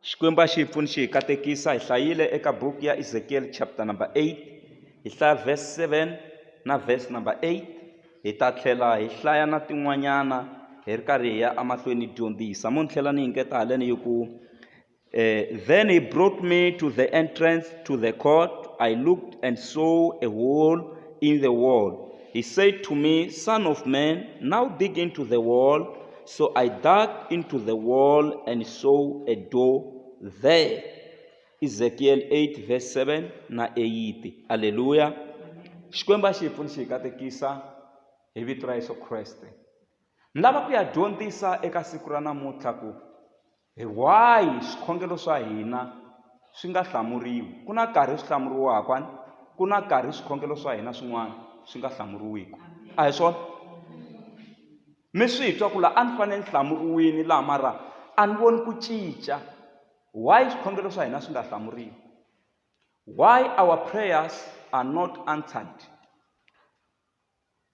Xikwembu xi hi pfuni xi hi katekisa hi hlayile eka book ya Ezekiel chapter number 8 hi hlaya verse 7 na verse number 8 hi ta tlhela hi hlaya na tin'wanyana hi ri karhi hi ya amahlweni dyondzisa mo ni tlhela ni yingeta haleni hi ku then he brought me to the entrance to the court. I looked and saw a hole in the wall. He said to me, Son of man, now dig into the wall. So I dug into the wall and saw a door there. Ezekiel 8 verse 7 na 8. Hallelujah. Xikwembu xi hi pfuni xi hi katekisa hi vito ra Yesu Kreste. Ni lava ku ya dyondzisa eka siku ra namuntlha ku why swikhongelo swa hina swi nga hlamuriwi. Ku na nkarhi swi hlamuriwaka, ku na nkarhi swikhongelo swa hina swin'wana swi nga hlamuriwiki. A hi swona? Mi swi twa ku la a ni fanele ni hlamuriwini laha mara a ni voni ku cinca. Why swikhongelo swa hina swi nga hlamuriwi? Why our prayers are not answered?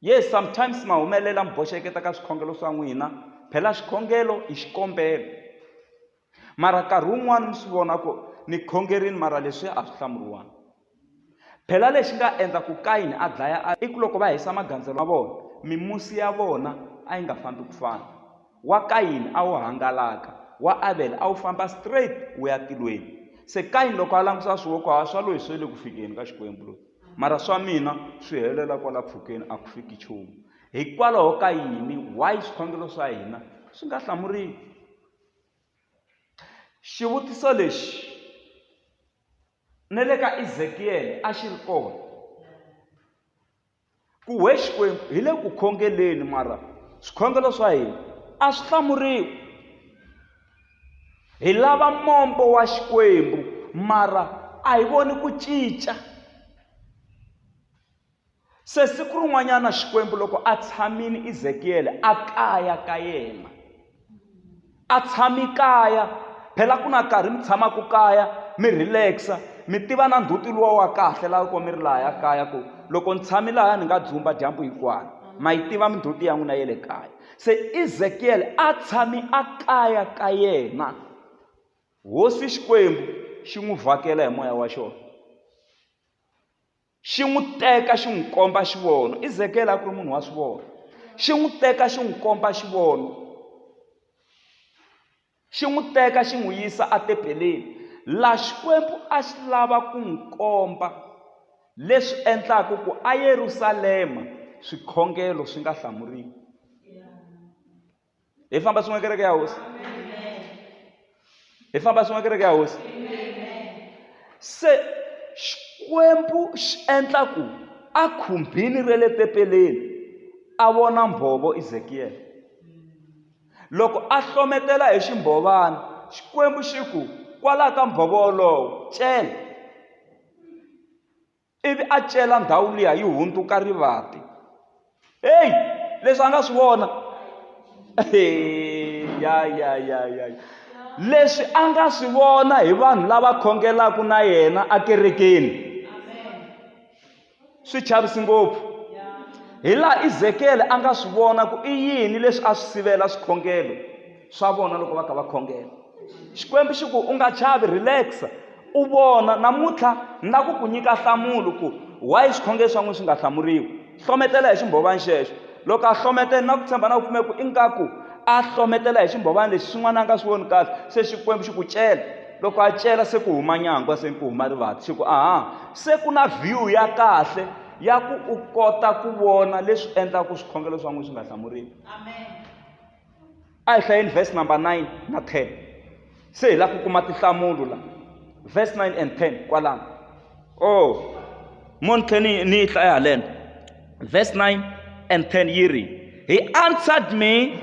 Yes, sometimes ma humelela mi boxeketa ka swikhongelo swa n'wina, phela xikhongelo i xikombelo. Mara nkarhi wun'wana mi swi vona ku ni khongerini mara leswi a swi hlamuriwanga. Phela lexi nga endla ku Kayini a dlaya i ku loko va hisa magandzelo ma vona, mimusi ya vona a yi nga fambi ku fana. Wa Kayini a wu hangalaka, wa Abel a wu famba straight wu ya tilweni. Se Kayini loko a langutisa swiwoko swa loyi swi le ku fikeni ka Xikwembu loyi, mara swa mina swi helela kwala pfhukeni a ku fiki nchumu. Hikwalaho ka yini why swikhongelo swa hina swi nga hlamuriwi? Xivutiso lexi ne le ka Ezekiel a xi ri kona ku we Xikwembu hi le ku khongeleni mara swikhongelo swa hina a swi hlamuriwi. Hi lava mombo wa Xikwembu mara a hi voni ku cinca. Se siku rin'wanyana Xikwembu loko a tshamini Ezekiel a kaya ka yena, a tshami kaya, phela ku na nkarhi mi tshamaku kaya mi relaxa mi tiva na ndzhuti luwa wa kahle laha ko mi ri laha kaya ku loko ni tshami laha ni nga dzumba dyambu hinkwaro, ma yi tiva mindzhuti ya n'wina ya le kaya. Se Ezekiel a tshami a kaya ka yena, hosi Xikwembu xi n'wi vhakela hi moya wa xona, xi n'wi teka xi n'wi komba xivono. Ezekiel a ku ri munhu wa swivono. Xi n'wi teka xi n'wi komba xivono, xi n'wi teka xi n'wi yisa etempeleni laha Xikwembu a xi lava ku n'wi komba leswi endlaka ku eYerusalema swikhongelo swi nga hlamuriwi. Hi famba swin'we kereke ya hosi? Hi famba swin'we kereke ya hosi? Se Xikwembu xi endla ku a khumbini ra le tempeleni a vona mbhovo Ezekiel. Loko a hlometela hi ximbhovana, Xikwembu xi ku kwalaho ka mbhovo wolowo cela. Ivi a cela ndhawu liya yi hundzuka rivati. Hey, leswi a nga swi vona. Ya. Leswi a nga swi vona hi vanhu lava khongelaka na yena ekerekeni. Swi chavisi ngopfu. Hi laha Ezekiel a nga swi vona ku i yini leswi a swi sivela swikhongelo swa vona loko va kha va khongela. Xikwembu xi ku u nga chavi, relaxa, u vona. Namuntlha ni la ku nyika nhlamulo ku why swikhongelo swa n'wina swi nga hlamuriwi. Hlometela hi ximbhovana xexo. Loko a hlometela na ku tshemba na ku pfumela ku ingaku a hlometela hi ximbhovana lexi swin'wana a nga swi voni kahle, se Xikwembu xi ku cela. Loko a cela se ku huma nyangwa, se ku huma rivati. Xi ku se ku na view ya kahle ya ku u kota ku vona leswi endlaka swikhongelo swa n'wina swi nga hlamuriwi. A hi hlayeni verse number 9 na 10. Se hi lava ku kuma tinhlamulo la verse 9 and 10 kwalano. Mo ni tlhela ni yi hlaya haleno. Verse 9 and 10 yi ri, he answered me,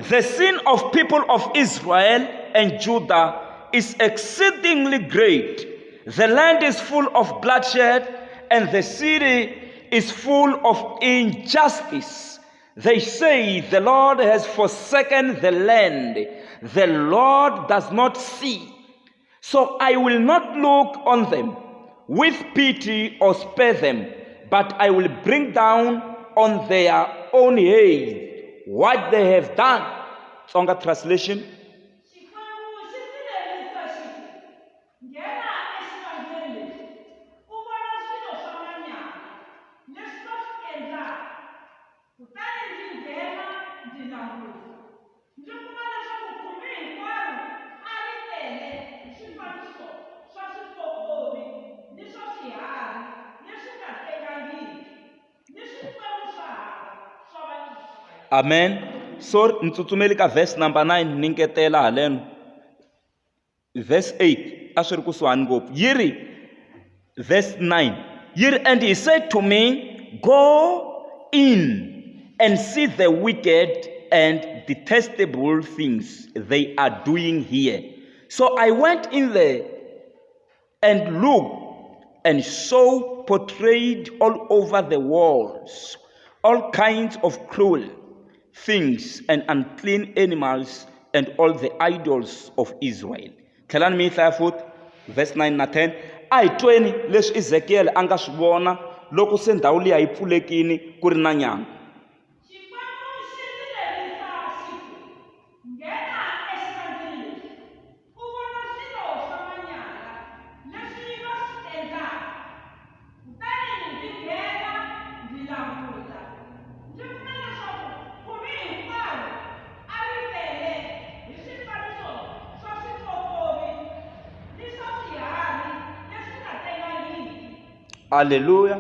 the sin of people of Israel and Judah is exceedingly great. The land is full of bloodshed and the city is full of injustice. They say the Lord has forsaken the land. The Lord does not see. So I will not look on them with pity or spare them, but I will bring down on their own head what they have done. Tsonga translation. Amen. So nitsutsumeli ka verse number 9 ni ngetela haleno. Verse 8 a swi ri kusuhani ngopfu yiri verse 9 yiri, and he said to me, go in and see the wicked and detestable things they are doing here. So I went in there and looked and saw portrayed all over the walls all kinds of cruel things and unclean animals and all the idols of Israel. Thelani mi hlaya futhi verse 9 na 10. A hi tweni leswi Ezekiel a nga swi vona loko se ndhawu liya yi pfulekini ku ri na nyanga. Hallelujah.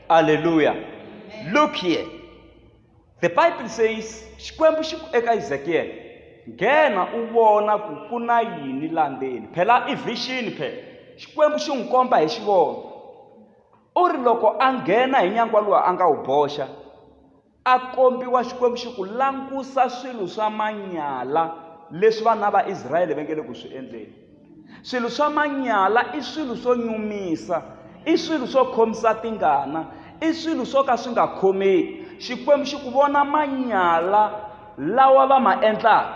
Hallelujah. Look here. The Bible says, Xikwembu xi eka Ezekiel, nghena u vona ku ku na yini landeni. Phela I vision phela. Xikwembu xi n'wi komba hi xivono. U ri loko a nghena hi nyangwa luwa a nga wu boxa, a kombiwa Xikwembu xi ku langusa swilo swa manyala leswi vana va Israyele va nge le ku swi endleni. Swilo swa manyala I swilo swo nyumisa, I swilo swo khomisa tingana, I swilo swo ka swi nga khomeki. Xikwembu xi ku vona manyala lawa va ma endlaka.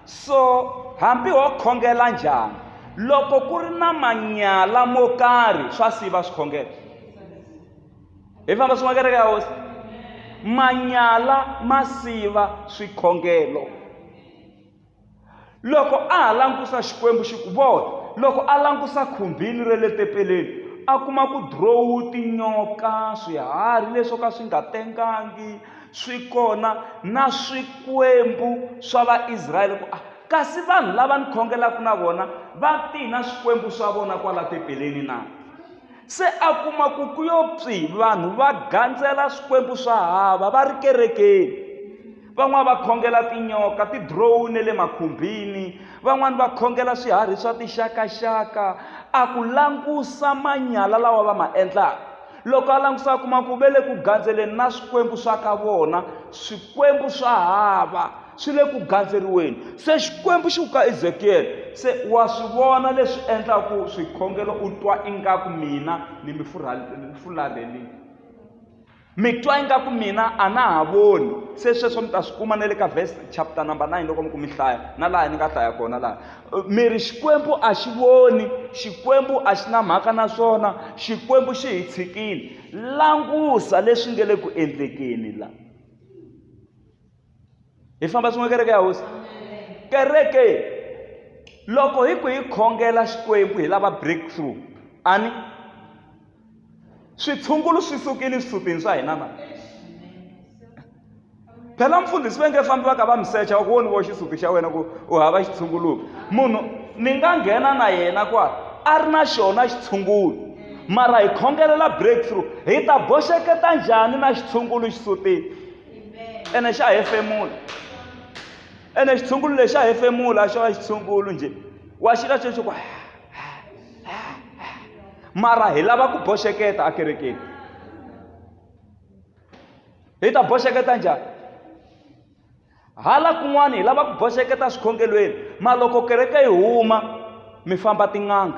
So hambi ho khongela njhani, loko ku ri na manyala mo karhi swa siva swikhongelo. Hi famba swi makereke ya hosi. Manyala ma siva swikhongelo. Loko a ha langusa Xikwembu xi ku vona, loko a langusa khumbini ra le tepeleni, a kuma ku drowu tinyoka, swiharhi leswo ka swi nga tengangi, swi kona na swikwembu swa vaIsrayele. Kasi vanhu lava ni khongelaka na vona va tina swikwembu swa vona kwala tepeleni na. Se a kuma ku yo pfi vanhu va gandzela swikwembu swa hava va ri kerekeni. Van'wana va khongela tinyoka, tidrowu ne le makhumbini, van'wana va khongela swiharhi swa tixakaxaka. A ku langusa manyala lawa va ma endlaka. Loko a langusa kuma ku ve le ku gandzeleni na swikwembu swa ka vona, swikwembu swa hava swi le ku gandzeriweni. Se Xikwembu xi ku ka Ezekiel, se wa swi vona leswi endlaku swikhongelo u twa ingaku mina ni mi fulaleli. Mi twa ingaku mina a na ha voni. Se sweswo mi ta swi kuma na le ka verse chapter number 9 loko mi ku mi hlaya na laha ni nga hlaya kona laha. Mi ri Xikwembu a xi voni, Xikwembu a xi na mhaka na swona, Xikwembu xi hi tshikile. Langusa leswi nge le ku endlekeni la. Hi famba swin'we kereke ya hosi. Kereke loko hi ku hi khongela Xikwembu hi lava breakthrough, ani switshungulo swi sukile swisutini swa hina na. Phela mfundhisi va nge fambi va ka va mi secha va ku voni vo xisuti xa wena ku u hava xitshunguluko. Munhu ni nga nghena na yena kwala a ri na xona xitshungulo, mara hi khongelela breakthrough, hi ta boxeketa njhani na xitshungulo xisutini? Ene xa hefemula. Ene xitshungulo lexi xa hefemula xo va xitshungulo njhe. Wa xi la xexo ku mara hi lava ku boxeketa a kerekeni. Hi ta boxeketa njhani? Hala kun'wana hi lava ku boxeketa swikhongelweni, ma loko kereke yi huma mi famba tin'anga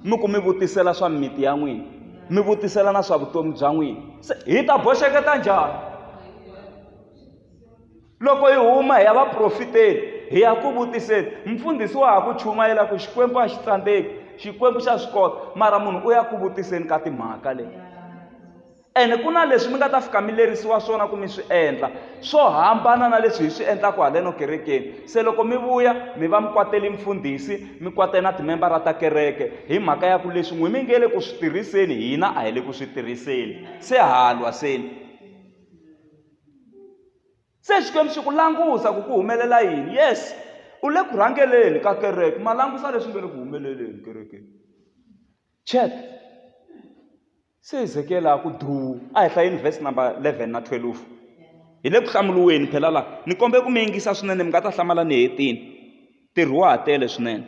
mi ku mi vutisela swa mimiti ya n'wina, mi vutisela na swa vutomi bya n'wina. Se hi ta boxeketa njhani? Loko hi huma hi ya vaprofiteni hi ya ku vutiseni, mfundhisi wa ha ku chumayela ku Xikwembu a xi tsandzeki, Xikwembu xa swi kota, mara munhu u ya ku vutiseni ka timhaka leyi. ene ku na leswi mi nga ta fika mi lerisiwa swona ku mi swi endla swo hambana na leswi hi swi endlaka haleno kerekeni. Se loko mi vuya mi va mi kwateli mfundhisi, mi kwate na timembara ta kereke hi mhaka ya ku leswi n'wi mi nge le ku swi tirhiseni, hina a hi le ku swi tirhiseni. Se halwa seni. Se Xikwembu xi ku langusa ku humelela yini. Yes, u le ku rhangeleni ka kereke, ma langusa leswi nga le ku humeleleni kerekeni. Check. Se Ezekiel a ku duu. A hi hlayeni verse number 11 na 12. Hi le ku hlamuriweni phela laha. Ni kombe ku mi yingisa swinene, mi nga ta hlamala ni hetini. Ntirho wa ha tele swinene.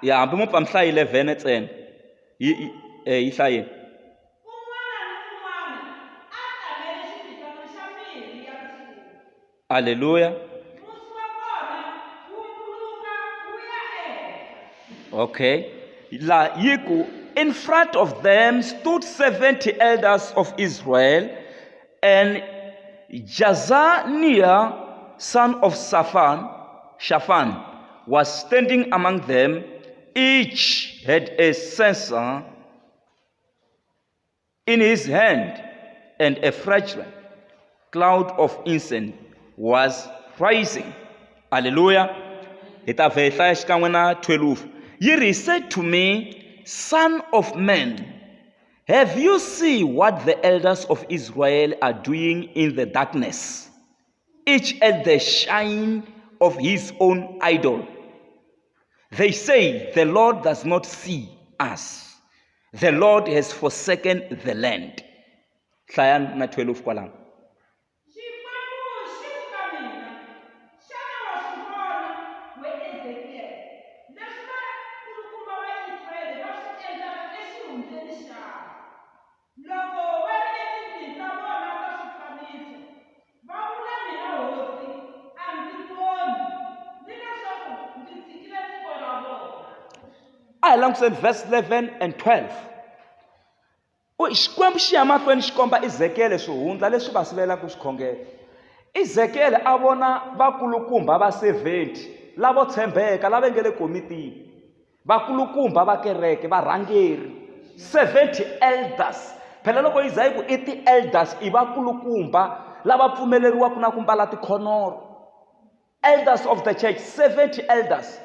Ya hambi mo pfa mi hlayi 11 ntsena. Yi hlayeni. Hallelujah. Okay. La yiku, in front of them stood 70 elders of Israel, and Jazaniah, son of Shaphan, was standing among them. Each had a censer in his hand, and a fragrant cloud of incense was rising. Hallelujah. Ita verse xikan'we na 12. He said to me, Son of man, have you seen what the elders of Israel are doing in the darkness, each at the shine of his own idol? They say, the Lord does not see us. The Lord has forsaken the land. Hlaya na 12 kwalang. I alongside verse 11 and 12. Xikwembu xi ya mahlweni xi komba Ezekiel swihundla leswi va sivela ku swikhongelo. Ezekiel a vona vakulukumba va 70 lavo tshembeka lava nge le komitini, vakulukumba va kereke, varhangeri 70 elders. Phela loko yi za yi ku i ti-elders i vakulukumba lava pfumeleriwaka na ku mbala tikhonoro. Elders of the church, 70 elders.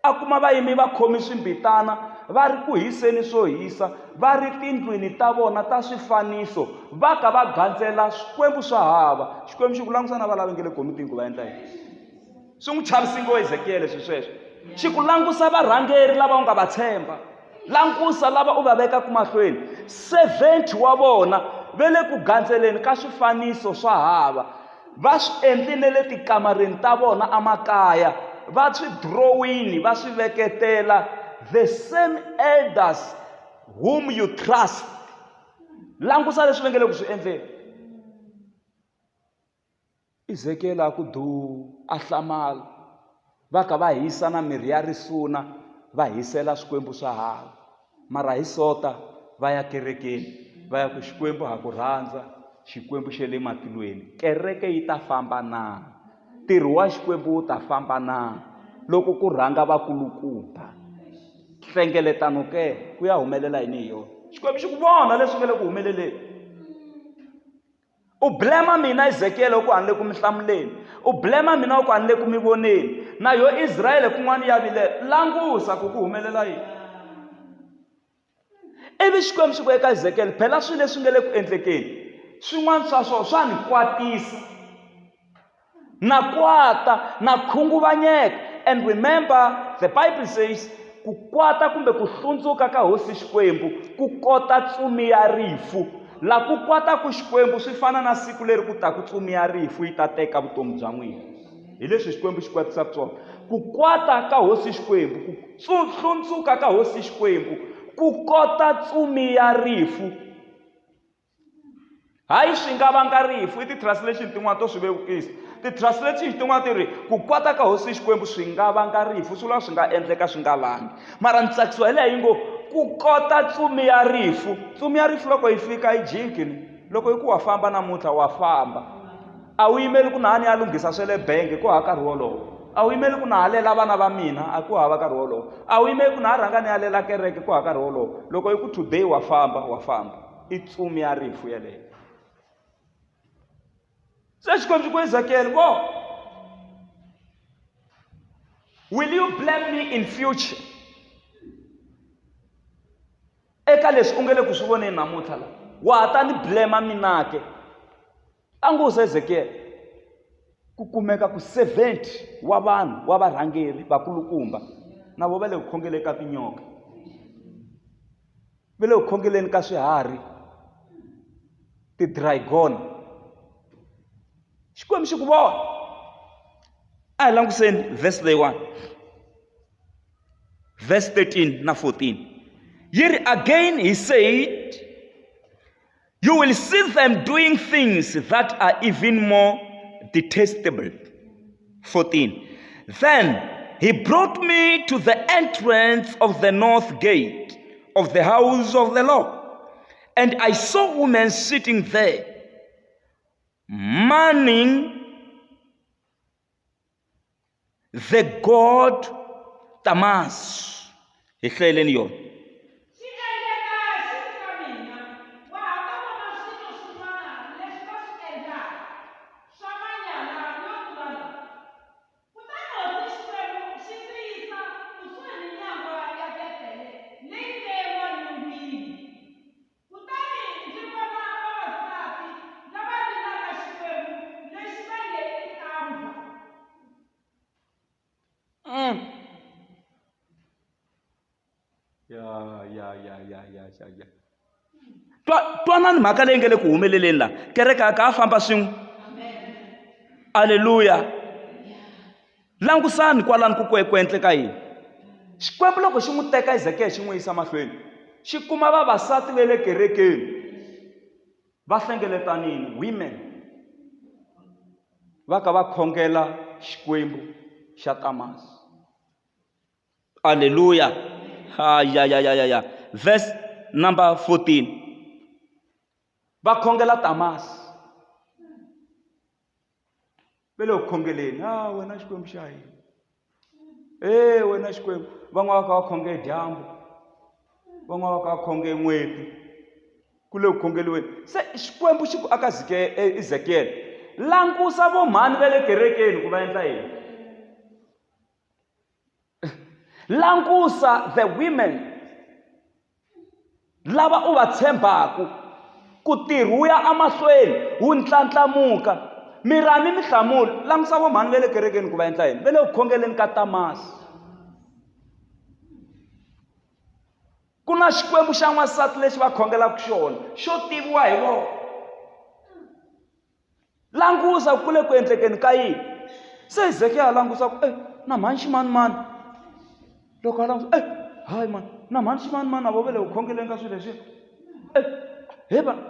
A kuma vayimi va khomi swimbitana va ri ku hiseni swo hisa, va ri tindlwini ta vona ta swifaniso, va ka va gandzela swikwembu swa hava. Xikwembu xi ku langusa na va lava nge le komitini ku va endla yini. Swi n'wi chavisi ngo Ezekiel sweswo. Xi ku langusa varhangeri lava u nga va tshemba, langusa lava u va vekaka mahlweni. 70 wa vona ve le ku gandzeleni ka swifaniso swa hava, va swi endlile le tikamareni ta vona emakaya, va swi drawini, va swi veketela. The same elders whom you trust. Langusa leswi vengele ku swi endleni. Ezekiel a ku duu, a hlamala, va ka va hisa na mirhi ya risuna, va hisela swikwembu swa hava. Mara hi sota va ya kerekeni, va ya ku xikwembu ha ku rhandza, xikwembu xe le matilweni. Kereke yi ta famba na, ntirho wa xikwembu wu ta famba na loko ku rhanga vakulukumba. Hlengeletano ke ku ya humelela yini hi yona. Xikwembu xi ku vona leswi nga le ku humeleleni. U blema mina Ezekiel ku handle ku mi hlamuleni, u blema mina ku handle ku mi voneni, na yo Israyele kun'wana ya vile langusa ku humelela yini. Ivi Xikwembu xi ku eka Ezekiel, phela swilo leswi nga le ku endlekeni swin'wana swa swona swa ni kwatisa, na kwata na khunguvanyeka. And remember, the Bible says ku kwata kumbe ku hlundzuka ka hosi Xikwembu ku kota tsumi ya rifu. La ku kwata ku Xikwembu swi fana na siku leri ku ta ku tsumi ya rifu yi ta teka vutomi bya n'wina. Hi leswi Xikwembu xi kwatisaka swona. Ku kwata ka hosi Xikwembu, ku hlundzuka ka hosi Xikwembu ku kota tsumi ya rifu. Hayi swi nga vanga rifu, i ti-translation tin'wana to swi vevukisa. Ti-translation tin'wana ti ri ku kwata ka hosi Xikwembu swi nga vanga rifu, swi swi nga endleka swi nga vangi. Mara ni tsakisiwa hi leyi yi ngo ku kota tsumi ya rifu. Tsumi ya rifu loko yi fika yi jikini, loko yi ku wa famba namuntlha wa famba. a wu yimeli ku na ni ya lunghisa swe le bangi ku hava nkarhi wolowo, a wu yimeli ku na halela vana va mina a ku hava nkarhi wolowo, a wu yimeli ku na rhanga ni halela kereke ku hava nkarhi wolowo. Loko i ku today wa famba i tsumi ya rifu yeleyo. Se xikwembu ku Ezekiel vo, will you blame me in future eka leswi u nge le ku swi voneni namuntlha la? Wa ha ta ni blame mina ke? A ngo se Ezekiel ku kumeka ku 70 wa vanhu wa varhangeri vakulukumba na vo va le ku khongeleni ka tinyoka, va le ku khongeleni ka swiharhi, ti-dragon. Xikwembu xi ku vona. A hi langutiseni verse leyiwani, verse 13 na 14. Yet again he said, you will see them doing things that are even more detestable. 14. Then he brought me to the entrance of the north gate of the house of the Lord, and I saw women sitting there, mourning the god Tamas. Ihleleni yona. Ya. Twanani mhaka leyi nge le ku humeleleni la, kereke a ka a famba swin'we. Aleluya. Langusani kwalani ku endle ka yini. Xikwembu loko xi n'wi teka Ezekiel xi n'wi yisa mahlweni, xi kuma vavasati va le kerekeni va hlengeletanini, women va ka va khongela xikwembu xa Tamas. Aleluya. Ya. Verse number 14. Va khongela Tamas. Va le ku khongeleni, wena xikwembu xa hina. Wena xikwembu. Van'wana va ka va khonge dyambu, van'wana va ka va khonge n'weti, ku le ku khongeliweni. Se xikwembu xi ku aka Ezekiel, langusa vo mhani va le kerekeni ku va endla yini. Langusa the women lava u va tshembaku ku tirhi wu ya emahlweni wu ntlatlamuka. Mirani mi hlamula, langusa vo mhani va le kerekeni ku va endla yini. Va le ku khongeleni ka Tamas. Ku na xikwembu xa n'wansati lexi va khongelaka xona xo tiviwa hi vona. Langusa ku le ku endlekeni ka yini. Se Ezekiel a langusa ku na mhani ximanimani. Loko a langusa hayi mani, na mhani ximanimani na vo va le ku khongeleni ka swilo leswi.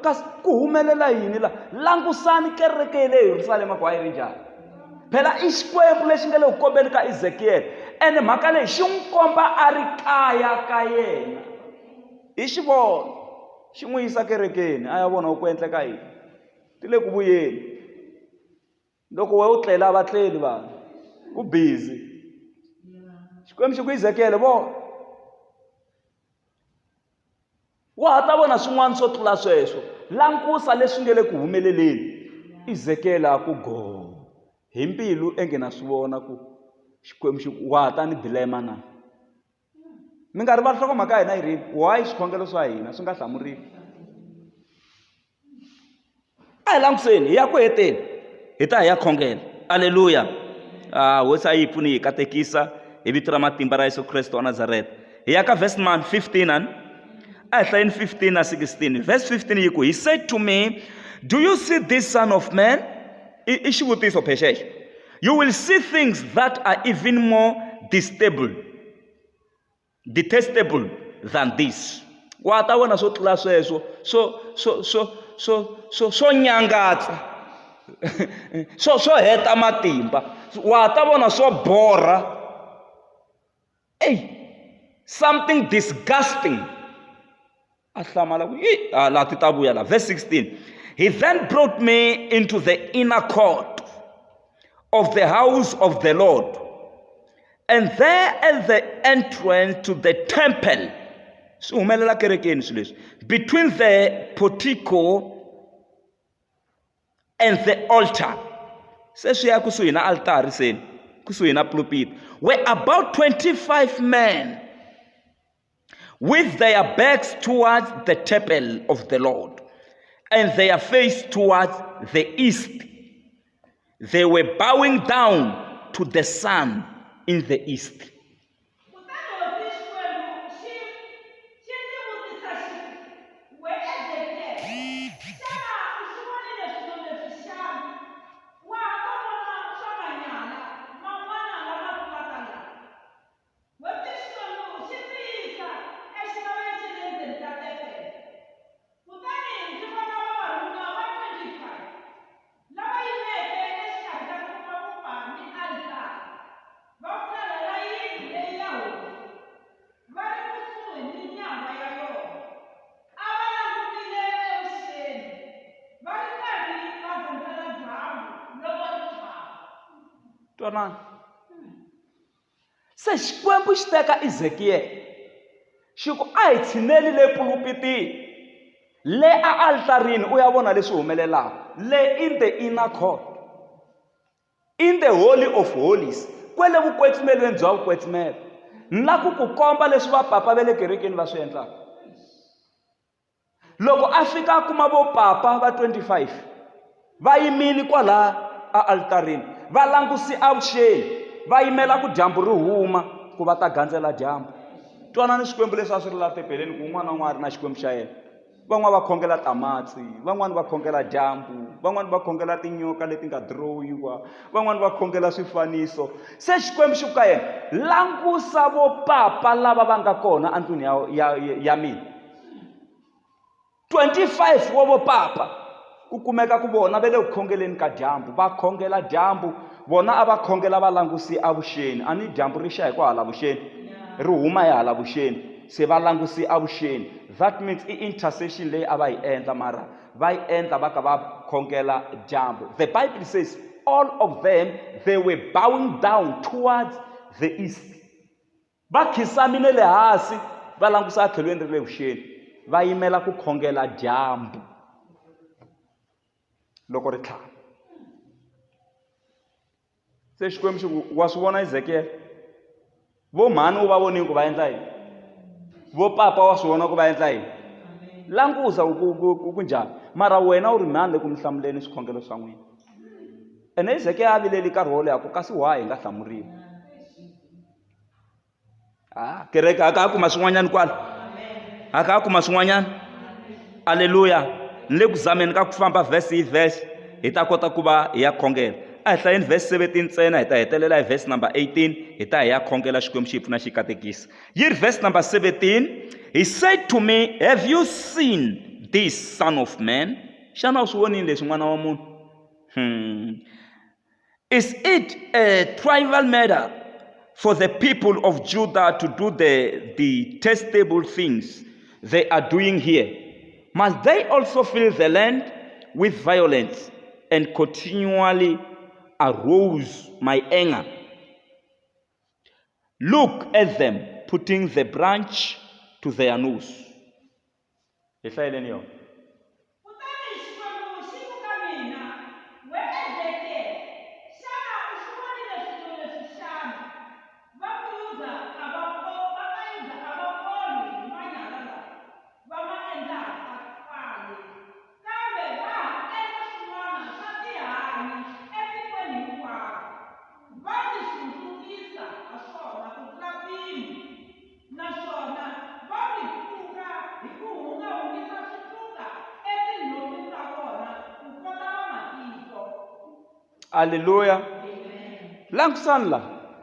Kasi ku humelela yini la? Langusani kereke le Yerusalema ku a yi ri njhani. Phela i xikwembu lexi nga le ku kombeni ka Ezekiel, ene mhaka leyi xi n'wi komba a ri kaya ka yena. Hi xi vona, xi n'wi yisa kerekeni a ya vona ku endleka yini. Ti le ku vuyeni. Loko we u tlela va tleli vanhu, ku busy. Xikwembu xi ku Ezekiel vona. Wa ha ta vona swin'wana swo tlula sweswo. Langusa leswi nge le ku humeleleni. Ezekiel a ku go hi mbilu enge na swi vona ku xikwembu xi wa ha ta ni dilema na. Mi nga rivali nhlokomhaka ya hina yi rini, why swikhongelo swa hina swi nga hlamuriwi. A hi languseni hi ya ku heteni hi ta hi ya khongela. Aleluya. Hosi a yi pfuni hi katekisa hi vito ra matimba ra Yesu Kristo wa Nazareta. Hi ya ka verse 15 a hi hlayeni 15 na 16. Verse 15 yi ku, he said to me, do you see this son of man? I xivutiso phexexo. You will see things that are even more detestable than this. Wa ta vona swo tlula sweswo swo nyangatsa swo heta matimba. Wa ta vona swo borha. Something disgusting. A hlamala ku la ti ta vuya la. Verse 16. He then brought me into the inner court of the house of the Lord, and there at the entrance to the temple, between the portico and the altar, were about 25 men with their backs towards the temple of the Lord and their face towards the east. They were bowing down to the sun in the east. Se xikwembu xi teka Ezekiyele xi ku a hi tshineli le pulupitini le a altarini u ya vona leswi humelelaka le in the inner court, in the holy of holies, kwele vukwetsumelweni bya vukwetsimelo. Ni la ku komba leswi vapapa va le kerekeni va swi endlaka. Loko a fika a kuma vopapa va 25 va yimile kwala a altarini va langusi avuxeni, va yimela ku dyambu ri huma ku va ta gandzela dyambu. Twanani swikwembu leswi a swi ri la tepeleni ku un'wana na un'wana na xikwembu xa yena. Van'wana va khongela tamatsi, van'wana va khongela dyambu, van'wana va khongela tinyoka leti nga dirowiwa, van'wana va khongela swifaniso. Se xikwembu xi ku ka yena, langusa vopapa lava va nga kona andlwini ya mina. 25 wa vopapa ku kumeka ku vona va le ku khongeleni ka dyambu, va khongela dyambu, vona a va khongela va langusi avuxeni. A ni dyambu ri xa hi ku hala vuxeni, ri huma hi hala vuxeni, se va langusi avuxeni. That means i intercession leyi a va yi endla, mara va yi endla va ka va khongela dyambu. The Bible says all of them, they were bowing down towards the east. Va khisamile le hansi va langusa tlhelweni ri le vuxeni, va yimela ku khongela dyambu loko ri tlhava. Se xikwembu xi ku wa swi vona Ezekiyele, vo mhani u va vonini ku va endla yini, vo papa wa swi vona ku va endla yini. Langusa ku njhani, mara wena u ri mhani le ku mi hlamuleni swikhongelo swa n'wina. Ene Ezekiyele a vileli nkarhi wo leha ku kasi why hi nga hlamuriwi. Kereke a ka a kuma swin'wanyana kwala, a ka a kuma swin'wanyana. Aleluya. Ni le ku zameni ka ku famba verse hi verse hi ta kota ku va hi ya khongela. A hi hlayeni verse 17 ntsena, hi ta hetelela hi verse number 18, hi ta hi ya khongela xikwembu xi hi pfuna xi katekisa. Yi ri verse number 17, he said to me, have you seen this, son of man? Xana u swi vonile leswi n'wana wa munhu? Is it a trivial matter for the people of Judah to do the detestable things they are doing here? Must they also fill the land with violence and continually arouse my anger? Look at them putting the branch to their nose. Hallelujah. Langusani la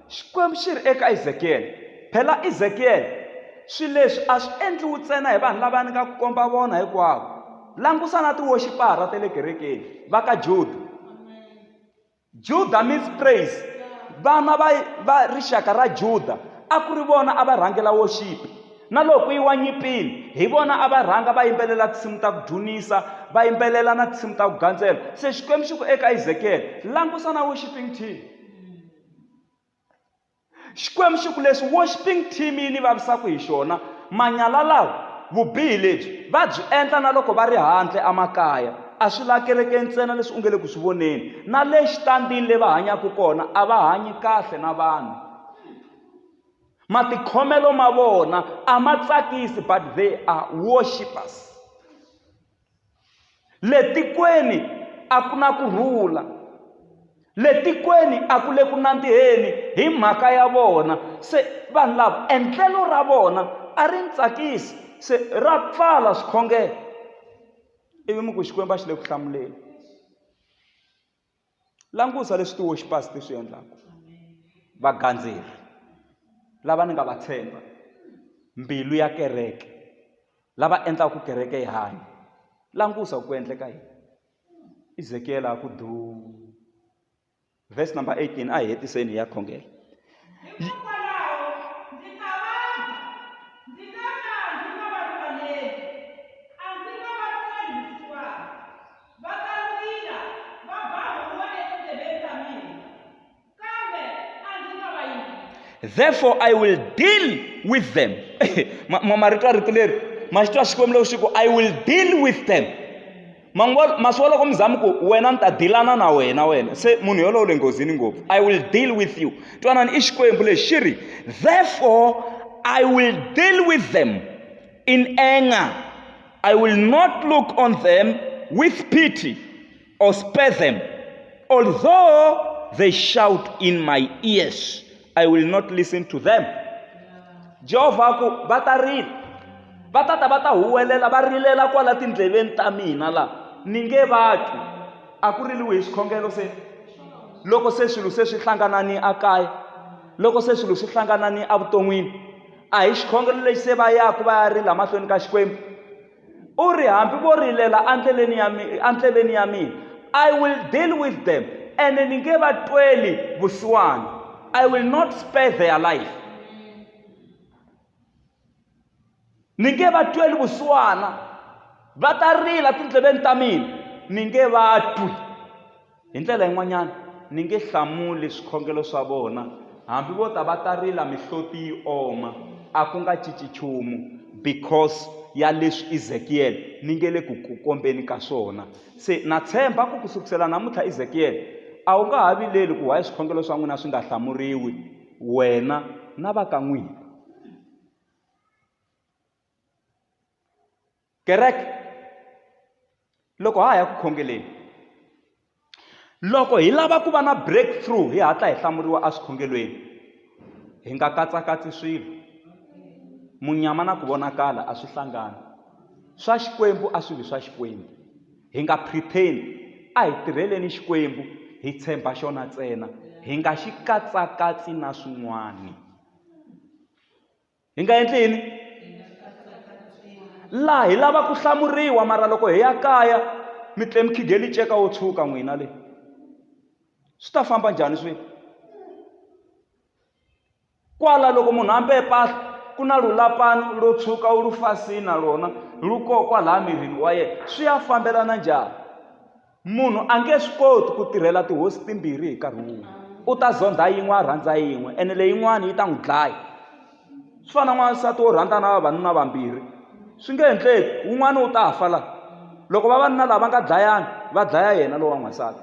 xikwembu xi ri eka Ezekiyele. Phela Ezekiyele swilo leswi a swi endliwi ntsena hi vanhu lava ni nga ku komba vona hinkwavo. Langusa na ti-worshipara ta le kerekeni va ka Juda. Juda means praise. Vana va rixaka ra Juda a ku ri vona a va rhangela worship. na loko yi wa nyipini hi vona a va rhanga va yimbelela tinsimu ta ku dzunisa, va yimbelela na tinsimu ta ku gandzela. Se Xikwembu xi ku eka Ezekiel, langusa na worshiping team. Xikwembu xi ku leswi worshiping team yi ni vavisaka hi xona, manyala lawa, vubihi lebyi va byi endla na loko va ri handle emakaya. A swi la kerekeni ntsena leswi u nge le ku swi voneni, na le xitandini le va hanyaka kona a va hanyi kahle na vanhu. Matikhomelo ma vona a ma tsakisi, but they are worshippers. Le tikweni a ku na kurhula, le tikweni a ku le ku nandiheni hi mhaka ya vona. Se vanhu lava endlelo ra vona a ri tsakisi, se ra pfala swikhongelo. Ivi mi ku Xikwembu a xi le ku hlamuleni. Langusa leswi ti-worshipers ti swi endlaka, vagandzeri lava ni nga va tshemba, mbilu ya kereke, lava endlaka ku kereke yi hanya. Langusa ku endleka yini. Ezekiel a ku verse number 18 a hi hetiseni ya khongelo. Therefore I will deal with them. Marito rito leri ma xi twa Xikwembu loko xi ku I will deal with them. Ma swi vona loko mi zama ku wena ni ta dilana na wena se munhu yolowo le nghozini ngopfu. I will deal with you. Twanani i Xikwembu lexi xi ri, therefore I will deal with them in anger. I will not look on them with pity or spare them, although they shout in my ears. I will not listen to them. Jehovah ku batarila, batata bata huwelela va rilela kwala tindleveni ta mina la, ni nge vatwi. A ku riliwi hi swikhongelo se loko se swilo se swi hlanganani akaya, loko se swilo swi hlanganani evuton'wini, a hi xikhongelo lexi se va yaku va ya rila mahlweni ka Xikwembu. U ri hambi vo rilela andleleni ya mina, I will deal with them, and ni nge va tweli vusiwana. I will not spare their life. Ni nge va tweli vusiwana, va ta rila tindleveni ta mina, ni nge va twi. Hi ndlela yin'wanyana ni nge hlamuli swikhongelo swa vona, hambi vo ta va ta rila mihloti yi oma, a ku nga cinci nchumu, because ya leswi Ezekiel ni nge le ku kombeni ka swona. Se na tshemba ku kusukisela namuntlha Ezekiel a wu nga ha vileli ku why swikhongelo swa n'wina swi nga hlamuriwi, wena na va ka n'wina. Kereke loko ha ya ku khongeleni, loko hi lava ku va na breakthrough hi hatla hi hlamuriwa eswikhongelweni, hi nga katsakatsi swilo. Munyama na ku vonakala a swi hlangani, swa Xikwembu a swi vi swa Xikwembu. Hi nga pretend, a hi tirheleni Xikwembu, hi tshemba xona ntsena, hi nga xi katsakatsi na swin'wani. Hi nga endli yini? Laha hi lava ku hlamuriwa, mara loko hi ya kaya mi tle mi khigeli nceka wo tshuka n'wina le, swi ta famba njhani swi? Kwala loko munhu hambe mpahla ku na lulapani lo tshuka wu lufasini na rona lu koho kwalaha mirini wa yena, swi ya fambelana njhani? Munhu a nge swi koti ku tirhela tihosi timbirhi hi nkarhi wun'we. U ta zonda yin'we a rhandza yin'we, ene leyin'wana yi ta n'wi dlaya. Swi fana na n'wansati wo rhandza na vavanuna vambirhi, swi nge endleki, wun'wana u ta fa la. Loko vavanuna lava nga dlayani va dlaya yena lowa n'wansati.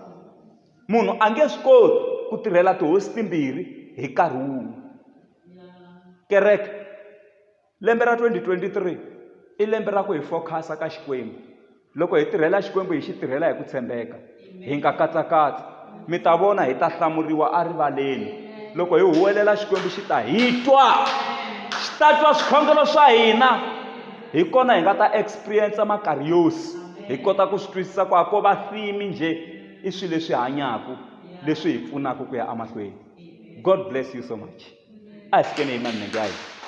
Munhu a nge swi koti ku tirhela tihosi timbirhi hi nkarhi wun'we. Kereke lembe ra 2023 i lembe ra ku hi focus ka Xikwembu. Loko hi tirhela Xikwembu hi xi tirhela hi ku tshembeka, hi nga katsakatsi, mi ta vona hi ta hlamuriwa erivaleni. Loko hi huwelela Xikwembu xi ta hi twa, xi ta twa swikhongelo swa hina. Hi kona hi nga ta experience makariosi, hi kota ku swi twisisa ku ako va theme nje i swilo leswi hanyaku, leswi hi pfunaka ku ya emahlweni. God bless you so much. A hi fikeni hi manenge ya hina.